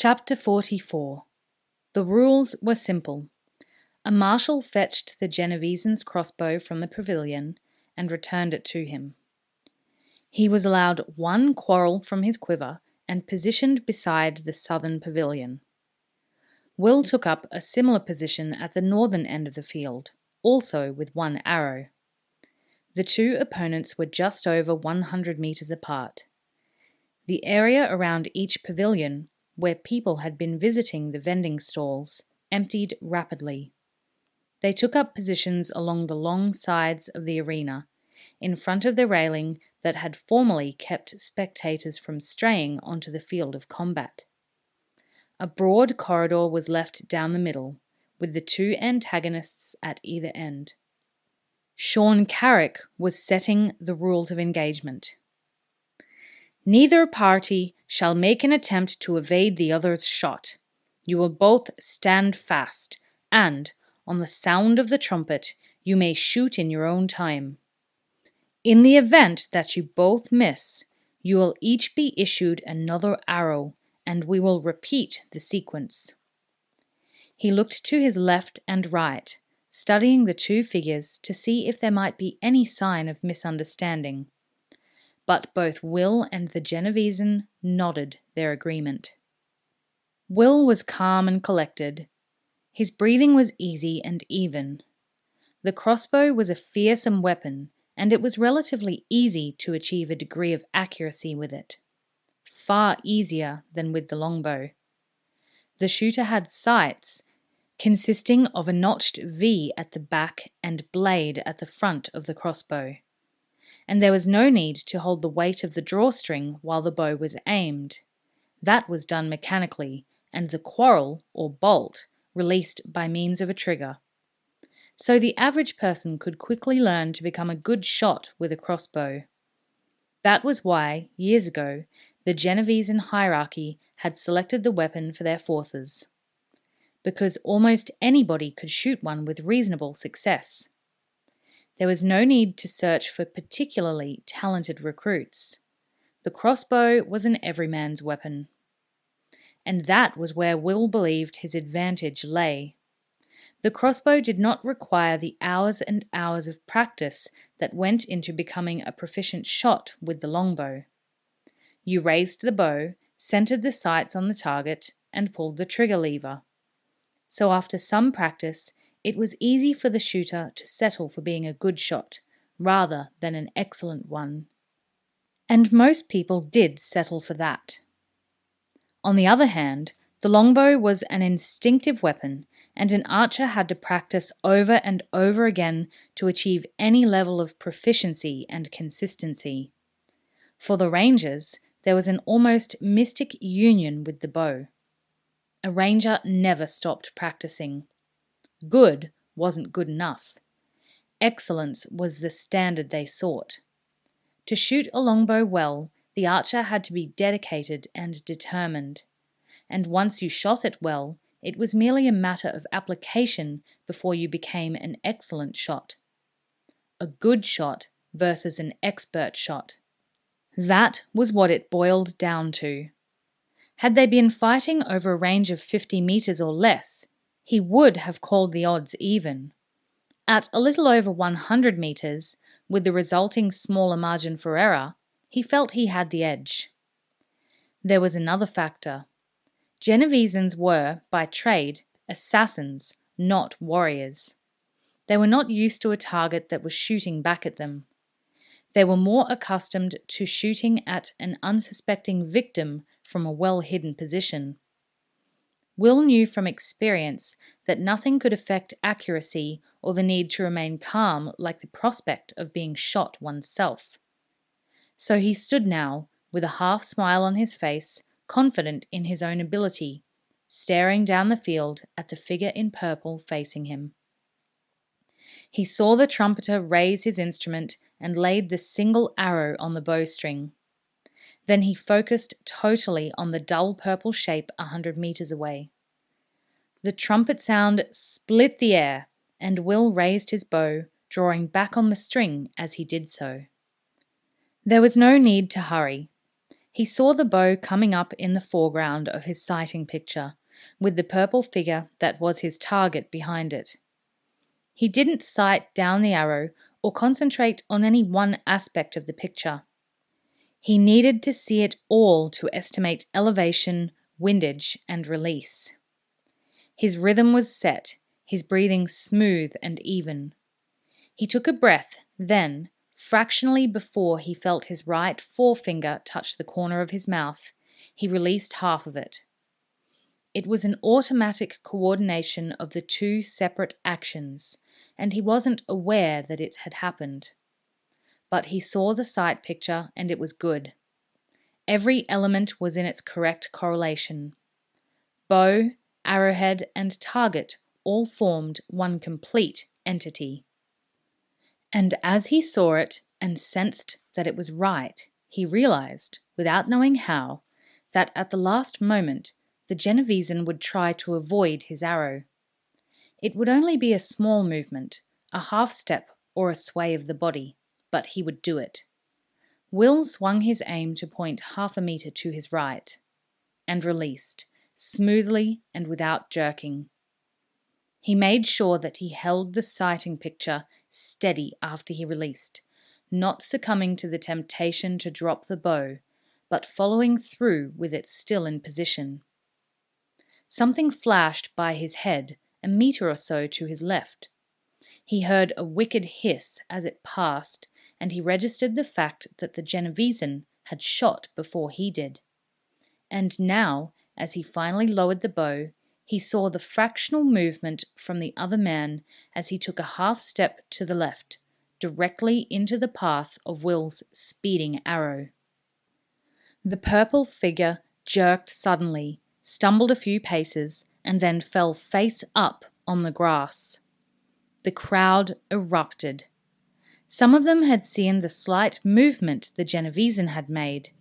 Chapter 44. The rules were simple. A marshal fetched the Genovese's crossbow from the pavilion and returned it to him. He was allowed one quarrel from his quiver and positioned beside the southern pavilion. Will took up a similar position at the northern end of the field, also with one arrow. The two opponents were just over 100 meters apart. The area around each pavilion, where people had been visiting the vending stalls, emptied rapidly. They took up positions along the long sides of the arena, in front of the railing that had formerly kept spectators from straying onto the field of combat. A broad corridor was left down the middle, with the two antagonists at either end. Sean Carrick was setting the rules of engagement. Neither party shall make an attempt to evade the other's shot. You will both stand fast, and, on the sound of the trumpet, you may shoot in your own time. In the event that you both miss, you will each be issued another arrow, and we will repeat the sequence. He looked to his left and right, studying the two figures to see if there might be any sign of misunderstanding. But both Will and the Genovesan nodded their agreement. Will was calm and collected. His breathing was easy and even. The crossbow was a fearsome weapon, and it was relatively easy to achieve a degree of accuracy with it. Far easier than with the longbow. The shooter had sights, consisting of a notched V at the back and blade at the front of the crossbow. And there was no need to hold the weight of the drawstring while the bow was aimed. That was done mechanically, and the quarrel, or bolt, released by means of a trigger. So the average person could quickly learn to become a good shot with a crossbow. That was why, years ago, the Genovesan hierarchy had selected the weapon for their forces. Because almost anybody could shoot one with reasonable success. There was no need to search for particularly talented recruits. The crossbow was an everyman's weapon. And that was where Will believed his advantage lay. The crossbow did not require the hours and hours of practice that went into becoming a proficient shot with the longbow. You raised the bow, centered the sights on the target, and pulled the trigger lever. So after some practice, it was easy for the shooter to settle for being a good shot, rather than an excellent one. And most people did settle for that. On the other hand, the longbow was an instinctive weapon, and an archer had to practice over and over again to achieve any level of proficiency and consistency. For the rangers, there was an almost mystic union with the bow. A ranger never stopped practicing. Good wasn't good enough. Excellence was the standard they sought. To shoot a longbow well, the archer had to be dedicated and determined. And once you shot it well, it was merely a matter of application before you became an excellent shot. A good shot versus an expert shot. That was what it boiled down to. Had they been fighting over a range of 50 meters or less, he would have called the odds even. At a little over 100 meters, with the resulting smaller margin for error, he felt he had the edge. There was another factor. Genovesans were, by trade, assassins, not warriors. They were not used to a target that was shooting back at them. They were more accustomed to shooting at an unsuspecting victim from a well-hidden position. Will knew from experience that nothing could affect accuracy or the need to remain calm like the prospect of being shot oneself. So he stood now, with a half smile on his face, confident in his own ability, staring down the field at the figure in purple facing him. He saw the trumpeter raise his instrument and laid the single arrow on the bowstring. Then he focused totally on the dull purple shape 100 meters away. The trumpet sound split the air, and Will raised his bow, drawing back on the string as he did so. There was no need to hurry. He saw the bow coming up in the foreground of his sighting picture, with the purple figure that was his target behind it. He didn't sight down the arrow or concentrate on any one aspect of the picture. He needed to see it all to estimate elevation, windage, and release. His rhythm was set, his breathing smooth and even. He took a breath, then, fractionally before he felt his right forefinger touch the corner of his mouth, he released half of it. It was an automatic coordination of the two separate actions, and he wasn't aware that it had happened. But he saw the sight picture, and it was good. Every element was in its correct correlation. Bow, arrowhead, and target all formed one complete entity. And as he saw it and sensed that it was right, he realized, without knowing how, that at the last moment the Genovesan would try to avoid his arrow. It would only be a small movement, a half step or a sway of the body, but he would do it. Will swung his aim to point 1/2 meter to his right, and released, smoothly and without jerking. He made sure that he held the sighting picture steady after he released, not succumbing to the temptation to drop the bow, but following through with it still in position. Something flashed by his head, a meter or so to his left. He heard a wicked hiss as it passed, and he registered the fact that the Genovesan had shot before he did. And now, as he finally lowered the bow, he saw the fractional movement from the other man as he took a half step to the left, directly into the path of Will's speeding arrow. The purple figure jerked suddenly, stumbled a few paces, and then fell face up on the grass. The crowd erupted. Some of them had seen the slight movement the Genovesan had made.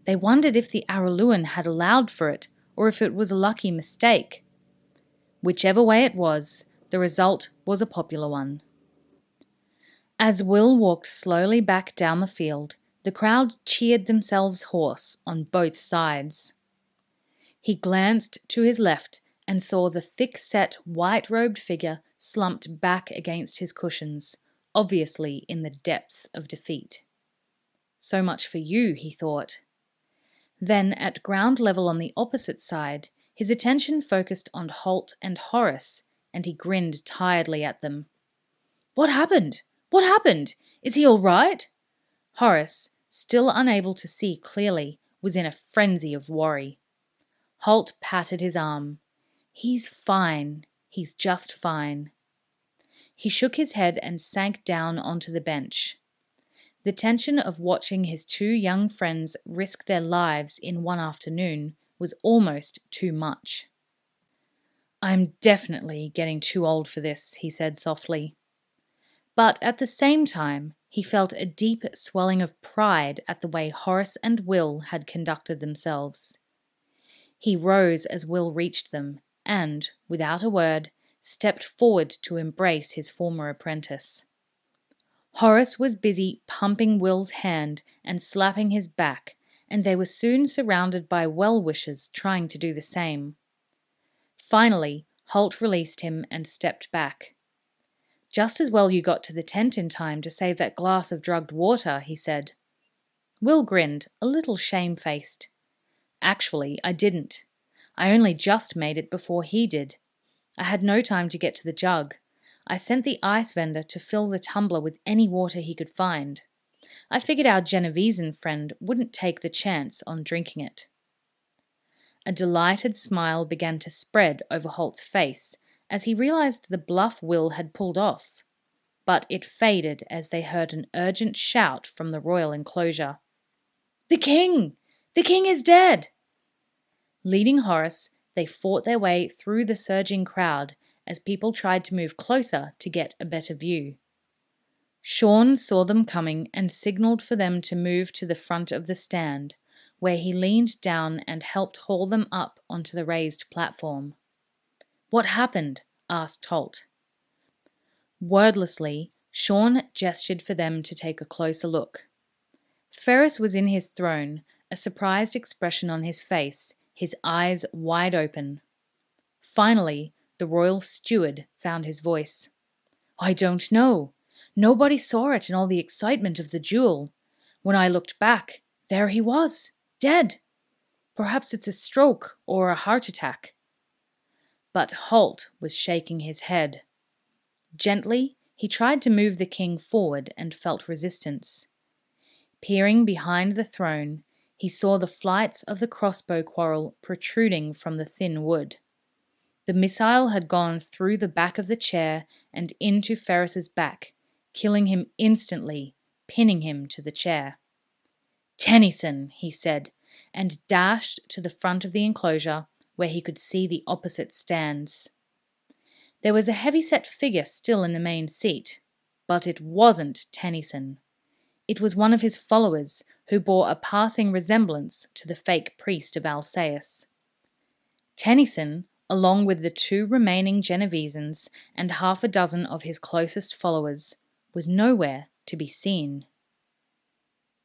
They wondered if the Araluen had allowed for it, or if it was a lucky mistake. Whichever way it was, the result was a popular one. As Will walked slowly back down the field, the crowd cheered themselves hoarse on both sides. He glanced to his left and saw the thick-set, white-robed figure slumped back against his cushions, obviously in the depths of defeat. So much for you, he thought. Then, at ground level on the opposite side, his attention focused on Holt and Horace, and he grinned tiredly at them. "What happened? What happened? Is he all right?" Horace, still unable to see clearly, was in a frenzy of worry. Holt patted his arm. "He's fine. He's just fine." He shook his head and sank down onto the bench. The tension of watching his two young friends risk their lives in one afternoon was almost too much. "I'm definitely getting too old for this," he said softly. But at the same time, he felt a deep swelling of pride at the way Horace and Will had conducted themselves. He rose as Will reached them and, without a word, stepped forward to embrace his former apprentice. Horace was busy pumping Will's hand and slapping his back, and they were soon surrounded by well-wishers trying to do the same. Finally, Holt released him and stepped back. "Just as well you got to the tent in time to save that glass of drugged water," he said. Will grinned, a little shamefaced. "Actually, I didn't. I only just made it before he did. I had no time to get to the jug. I sent the ice vendor to fill the tumbler with any water he could find. I figured our Genovesan friend wouldn't take the chance on drinking it." A delighted smile began to spread over Holt's face as he realized the bluff Will had pulled off, but it faded as they heard an urgent shout from the royal enclosure. "The king! The king is dead!" Leading Horace, they fought their way through the surging crowd as people tried to move closer to get a better view. Sean saw them coming and signaled for them to move to the front of the stand, where he leaned down and helped haul them up onto the raised platform. "What happened?" asked Holt. Wordlessly, Sean gestured for them to take a closer look. Ferris was in his throne, a a surprised expression on his face, his eyes wide open. Finally, the royal steward found his voice. "I don't know. Nobody saw it in all the excitement of the duel. When I looked back, there he was, dead. Perhaps it's a stroke or a heart attack." But Holt was shaking his head. Gently, he tried to move the king forward and felt resistance. Peering behind the throne, he saw the flights of the crossbow quarrel protruding from the thin wood. The missile had gone through the back of the chair and into Ferris's back, killing him instantly, pinning him to the chair. "Tennyson," he said, and dashed to the front of the enclosure where he could see the opposite stands. There was a heavy-set figure still in the main seat, but it wasn't Tennyson. It was one of his followers who bore a passing resemblance to the fake priest of Alcaeus. Tennyson, along with the 2 remaining Genovesans and half a dozen of his closest followers, was nowhere to be seen.